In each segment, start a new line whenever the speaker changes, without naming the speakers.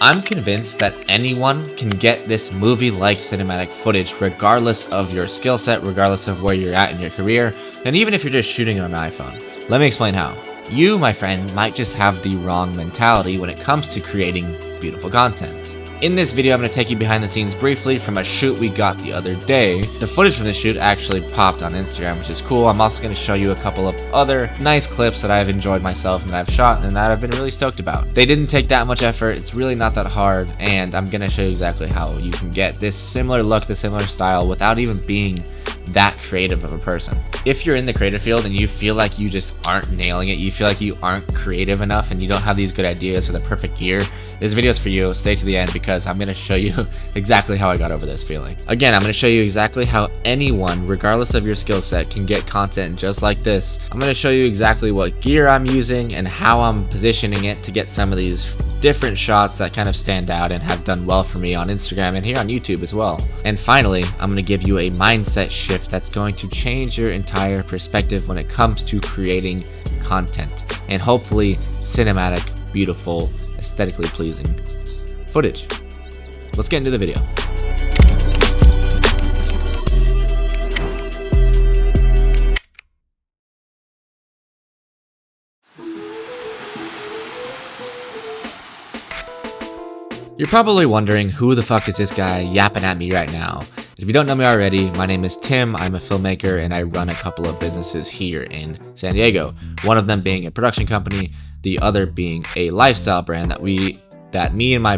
I'm convinced that anyone can get this movie-like cinematic footage regardless of your skill set, regardless of where you're at in your career, and even if you're just shooting on an iPhone. Let me explain how. You, my friend, might just have the wrong mentality when it comes to creating beautiful content. In this video, I'm going to take you behind the scenes briefly from a shoot we got the other day. The footage from this shoot actually popped on Instagram, which is cool. I'm also going to show you a couple of other nice clips that I've enjoyed myself and that I've shot and that I've been really stoked about. They didn't take that much effort, it's really not that hard, and I'm going to show you exactly how you can get this similar look, this similar style without even being that creative of a person. If you're in the creative field and you feel like you just aren't nailing it, you feel like you aren't creative enough and you don't have these good ideas for the perfect gear, this video is for you. Stay to the end because I'm going to show you exactly how I got over this feeling. Again, I'm going to show you exactly how anyone, regardless of your skill set, can get content just like this. I'm going to show you exactly what gear I'm using and how I'm positioning it to get some of these different shots that kind of stand out and have done well for me on Instagram and here on YouTube as well. And finally, I'm going to give you a mindset shift that's going to change your entire perspective when it comes to creating content and hopefully cinematic, beautiful, aesthetically pleasing footage. Let's get into the video. You're probably wondering who the fuck is this guy yapping at me right now. If you don't know me already, my name is Tim, I'm a filmmaker and I run a couple of businesses here in San Diego. One of them being a production company, the other being a lifestyle brand that me and my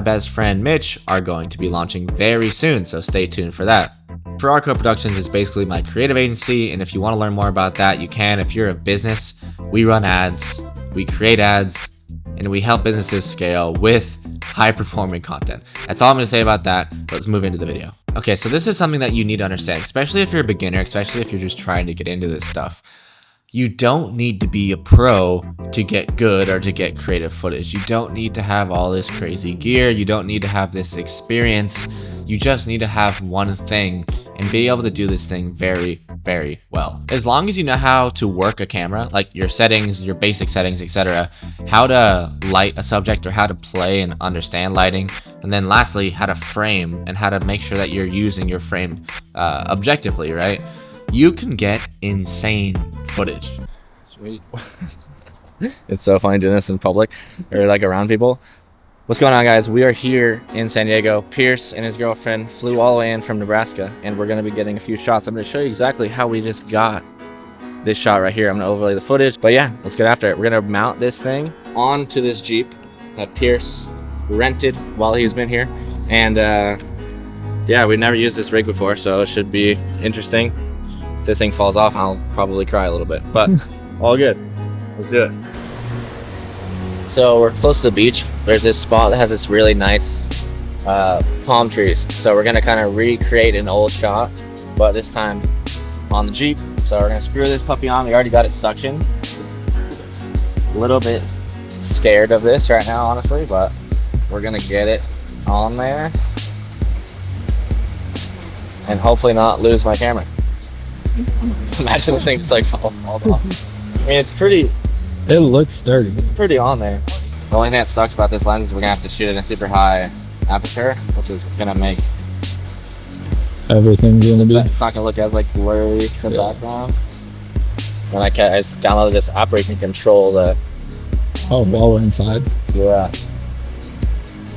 best friend Mitch are going to be launching very soon, so stay tuned for that. Arco Productions is basically my creative agency, and if you want to learn more about that, you can. If you're a business, we run ads, we create ads, and we help businesses scale with high-performing content. That's all I'm going to say about that. Let's move into the video. Okay, so this is something that you need to understand, especially if you're a beginner, especially if you're just trying to get into this stuff. You don't need to be a pro to get good or to get creative footage. You don't need to have all this crazy gear. You don't need to have this experience. You just need to have one thing and be able to do this thing very, very well. As long as you know how to work a camera, like your settings, your basic settings, etc., how to light a subject or how to play and understand lighting, and then lastly, how to frame and how to make sure that you're using your frame objectively, right? You can get insane footage.
Sweet. It's so funny doing this in public or like around people. What's going on, guys? We are here in San Diego. Pierce and his girlfriend flew all the way in from Nebraska and we're going to be getting a few shots. I'm going to show you exactly how we just got this shot right here. I'm going to overlay the footage, but yeah, let's get after it. We're going to mount this thing onto this Jeep that Pierce rented while he's been here. And yeah, we've never used this rig before, so it should be interesting. If this thing falls off, I'll probably cry a little bit, but all good. Let's do it. So we're close to the beach. There's this spot that has this really nice palm trees. So we're gonna kind of recreate an old shot, but this time on the Jeep. So we're gonna screw this puppy on. We already got it suctioned. A little bit scared of this right now, honestly, but we're gonna get it on there and hopefully not lose my camera. Imagine this thing just like fall off. I mean, it's pretty.
It looks sturdy.
It's pretty on there. The only thing that sucks about this lens is we're gonna have to shoot it in a super high aperture, which is gonna make
everything gonna be.
It's not gonna look as like blurry in the background. And I just downloaded this app where you can control the.
Oh, while we're inside.
Yeah.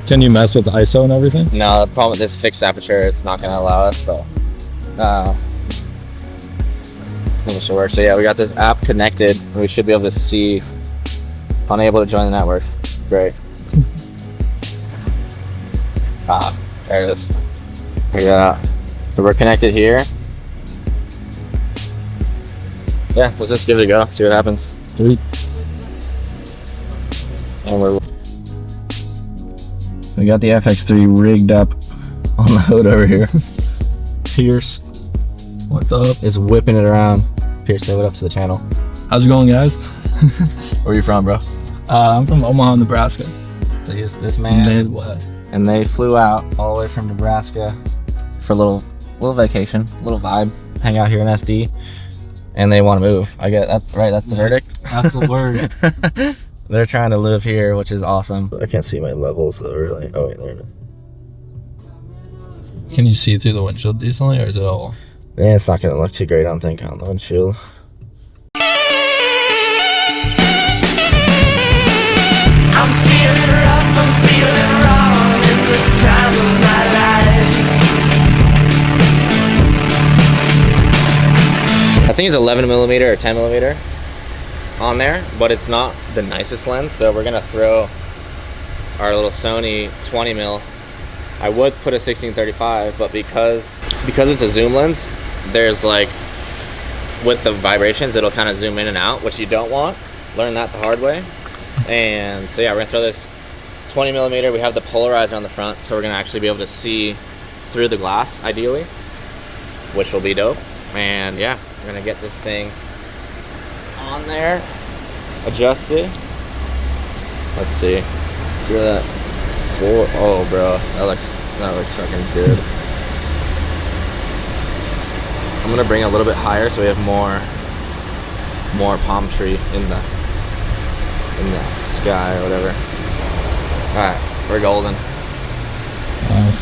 Can you mess with the ISO and everything?
No, the problem with this fixed aperture, it's not gonna allow us. So. It should work. So yeah, we got this app connected. We should be able to see. Unable to join the network. Great. There it is. Yeah. So we're connected here. Yeah, let's just give it a go. See what happens.
Sweet.
And we got the FX3 rigged up on the hood over here. Pierce.
What's up?
Is whipping it around. Pierce, say what up to the channel.
How's it going, guys?
Where are you from, bro?
I'm from Omaha, Nebraska.
So here's this man.
Midwest.
And they flew out all the way from Nebraska for a little vacation, little vibe, hang out here in SD, and they want to move. I get that's right. That's the verdict.
That's the word.
They're trying to live here, which is awesome. I can't see my levels though, really. Oh wait, there it is.
Can you see through the windshield decently, or is it all?
Yeah, it's not gonna look too great, I don't think, on the windshield.
I'm feeling rough, I'm feeling wrong in the time of my life.
I think it's 11mm or 10mm on there, but it's not the nicest lens, so we're gonna throw our little Sony 20mm. I would put a 16-35, but because it's a zoom lens, there's like, with the vibrations, it'll kind of zoom in and out, which you don't want. Learn that the hard way. And so yeah, we're gonna throw this 20mm. We have the polarizer on the front, so we're gonna actually be able to see through the glass, ideally, which will be dope. And yeah, we're gonna get this thing on there, adjusted. Let's see. Do that. Oh, bro, that looks fucking good. I'm gonna bring it a little bit higher so we have more palm tree in the sky or whatever. All right, we're golden.
Nice.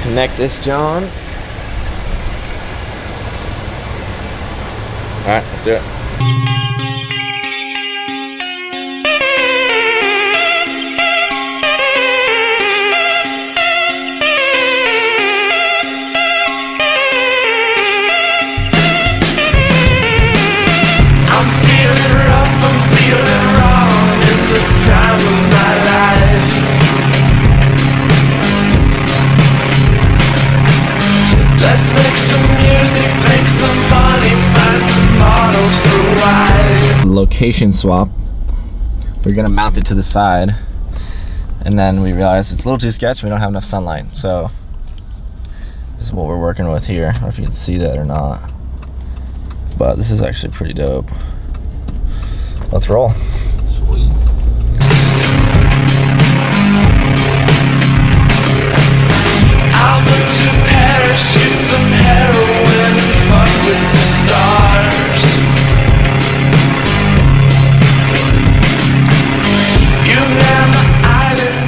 Connect this, John. All right, let's do it.
Let's make some music, make some money, find some models for a while.
Location swap. We're gonna mount it to the side, and then we realized it's a little too sketchy. We don't have enough sunlight, so this is what we're working with here. I don't know if you can see that or not, but this is actually pretty dope. Let's roll.
Sweet.
I'll move to Paris, shoot some heroin and fuck with the stars. You never, I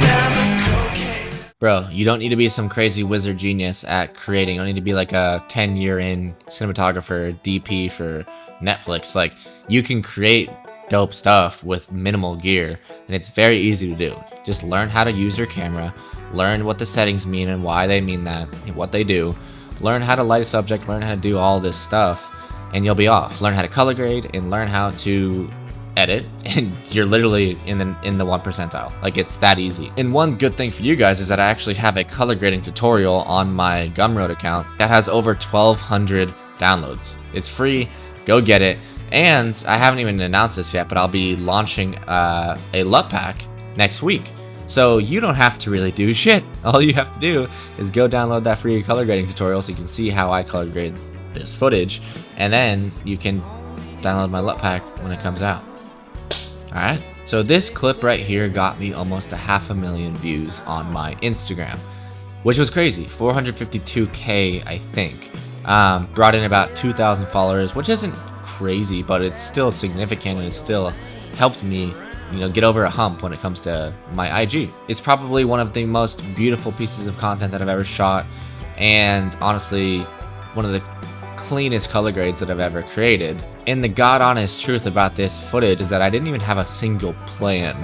never cocaine.
Bro, you don't need to be some crazy wizard genius at creating. You don't need to be like a 10-year-in cinematographer, DP for Netflix. Like, you can create dope stuff with minimal gear, and it's very easy to do. Just learn how to use your camera, learn what the settings mean and why they mean that, what they do, learn how to light a subject, learn how to do all this stuff, and you'll be off. Learn how to color grade and learn how to edit, and you're literally in the 1 percentile. Like, it's that easy. And one good thing for you guys is that I actually have a color grading tutorial on my Gumroad account that has over 1,200 downloads. It's free, go get it. And I haven't even announced this yet, but I'll be launching a LUT pack next week. So you don't have to really do shit. All you have to do is go download that free color grading tutorial so you can see how I color grade this footage. And then you can download my LUT pack when it comes out. Alright? So this clip right here got me almost 500,000 views on my Instagram, which was crazy. 452K, I think. Brought in about 2,000 followers, which isn't crazy, but it's still significant, and it still helped me, you know, get over a hump when it comes to my IG. It's probably one of the most beautiful pieces of content that I've ever shot, and honestly, one of the cleanest color grades that I've ever created. And the god honest truth about this footage is that I didn't even have a single plan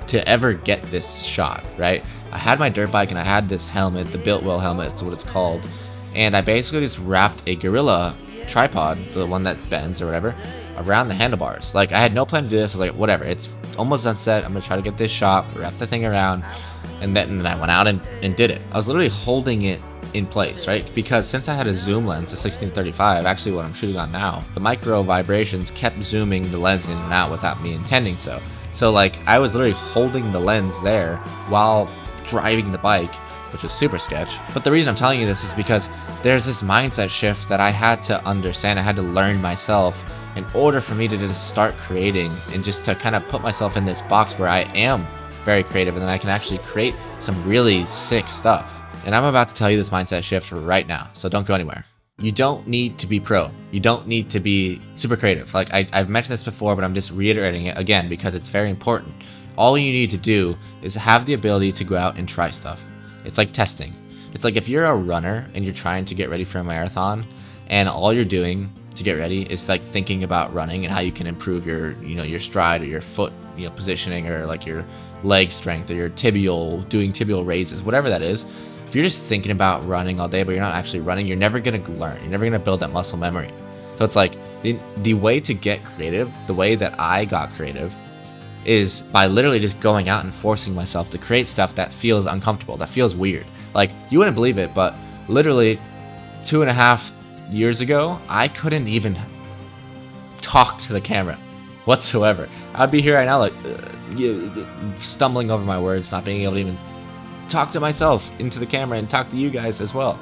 to ever get this shot, right? I had my dirt bike and I had this helmet, the Biltwell helmet, it's what it's called, and I basically just wrapped a Gorilla tripod, the one that bends or whatever, around the handlebars. Like, I had no plan to do this. I was like, whatever, it's almost sunset, I'm gonna try to get this shot, wrap the thing around, and then I went out and did it. I was literally holding it in place, right? Because since I had a zoom lens, a 16-35, actually what I'm shooting on now, the micro vibrations kept zooming the lens in and out without me intending so. So like, I was literally holding the lens there while driving the bike, which was super sketch. But the reason I'm telling you this is because there's this mindset shift that I had to understand, I had to learn myself in order for me to just start creating and just to kind of put myself in this box where I am very creative and then I can actually create some really sick stuff. And I'm about to tell you this mindset shift right now, so don't go anywhere. you don't need to be pro. You don't need to be super creative. Like I've mentioned this before, but I'm just reiterating it again because it's very important. All you need to do is have the ability to go out and try stuff. It's like testing. It's like if you're a runner and you're trying to get ready for a marathon, and all you're doing to get ready is like thinking about running and how you can improve your, your stride or your foot, positioning, or like your leg strength or your doing tibial raises, whatever that is. If you're just thinking about running all day, but you're not actually running, you're never going to learn. You're never going to build that muscle memory. So it's like the way to get creative, the way that I got creative, is by literally just going out and forcing myself to create stuff that feels uncomfortable, that feels weird. Like, you wouldn't believe it, but literally 2.5 years ago, I couldn't even talk to the camera whatsoever. I'd be here right now like stumbling over my words, not being able to even talk to myself into the camera and talk to you guys as well.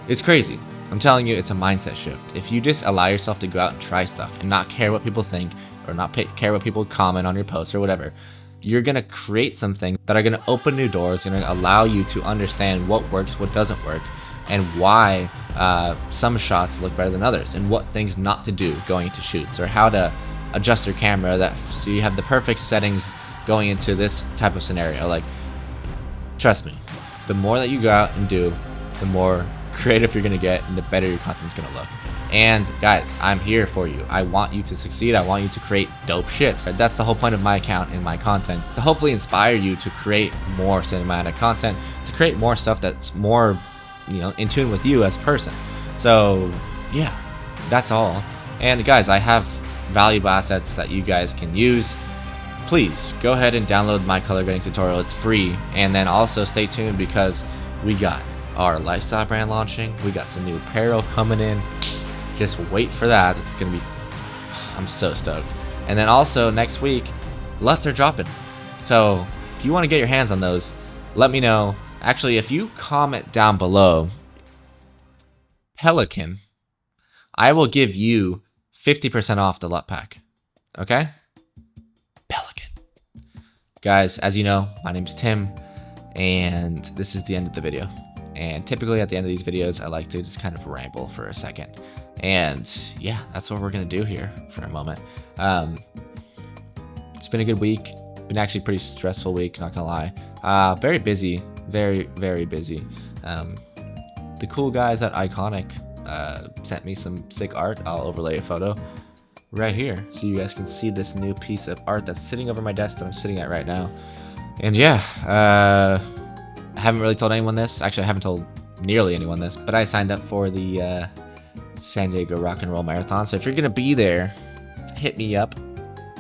It's crazy. I'm telling you, it's a mindset shift. If you just allow yourself to go out and try stuff and not care what people think or not care what people comment on your posts or whatever, you're going to create something that are going to open new doors and allow you to understand what works, what doesn't work, and why some shots look better than others, and what things not to do going into shoots, or how to adjust your camera so you have the perfect settings going into this type of scenario. Like, trust me, the more that you go out and do, the more creative you're going to get and the better your content's going to look. And guys, I'm here for you. I want you to succeed. I want you to create dope shit. That's the whole point of my account and my content, to hopefully inspire you to create more cinematic content, to create more stuff that's more, in tune with you as a person. So yeah, that's all. And guys, I have valuable assets that you guys can use. Please go ahead and download my color grading tutorial. It's free. And then also stay tuned, because we got our lifestyle brand launching. We got some new apparel coming in. Just wait for that. It's gonna be, I'm so stoked. And then also next week, LUTs are dropping. So if you want to get your hands on those, let me know. Actually, if you comment down below Pelican, I will give you 50% off the LUT pack. Okay? Pelican. Guys, as you know, my name's Tim, and this is the end of the video. And typically at the end of these videos, I like to just kind of ramble for a second. And yeah, that's what we're going to do here for a moment. It's been a good week. Been actually a pretty stressful week, not gonna lie. Very busy. Very, very busy. The cool guys at Iconic sent me some sick art. I'll overlay a photo right here so you guys can see this new piece of art that's sitting over my desk that I'm sitting at right now. And yeah, I haven't really told anyone this. Actually, I haven't told nearly anyone this, but I signed up for the San Diego Rock and Roll Marathon. So if you're gonna be there, hit me up,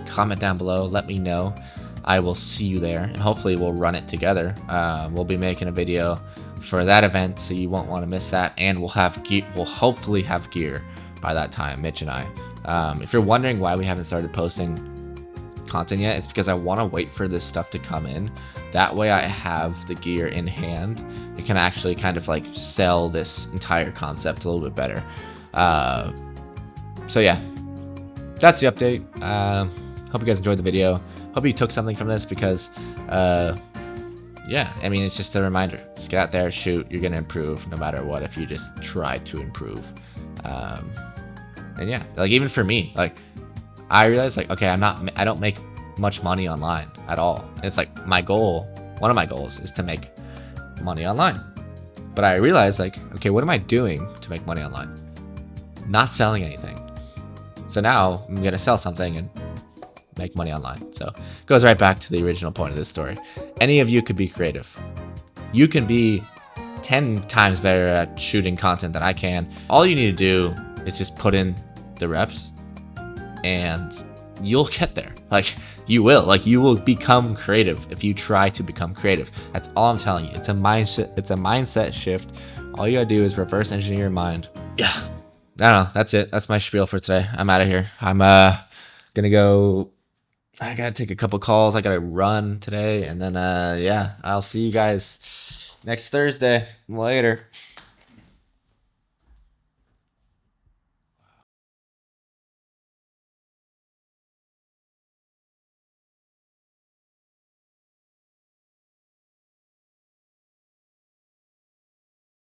comment down below, let me know. I will see you there, and hopefully we'll run it together. We'll be making a video for that event, so you won't want to miss that. And we'll hopefully have gear by that time, Mitch and I. If you're wondering why we haven't started posting content yet, it's because I want to wait for this stuff to come in. That way I have the gear in hand. It can actually kind of like sell this entire concept a little bit better. So yeah, that's the update. Hope you guys enjoyed the video. Hope you took something from this, because yeah, I mean, it's just a reminder. Just get out there, shoot. You're gonna improve no matter what if you just try to improve. And yeah, like even for me, like I realized like, okay, I don't make much money online at all. And it's like one of my goals is to make money online. But I realized like, okay, what am I doing to make money online? Not selling anything. So now I'm gonna sell something and make money online. So it goes right back to the original point of this story. Any of you could be creative. You can be 10 times better at shooting content than I can. All you need to do is just put in the reps, and you'll get there. Like you will become creative if you try to become creative. That's all I'm telling you. It's a mindset shift. All you gotta do is reverse engineer your mind. Yeah, I don't know. That's it. That's my spiel for today. I'm out of here. I'm gonna go. I gotta take a couple calls. I gotta run today, and then yeah, I'll see you guys next Thursday. Later.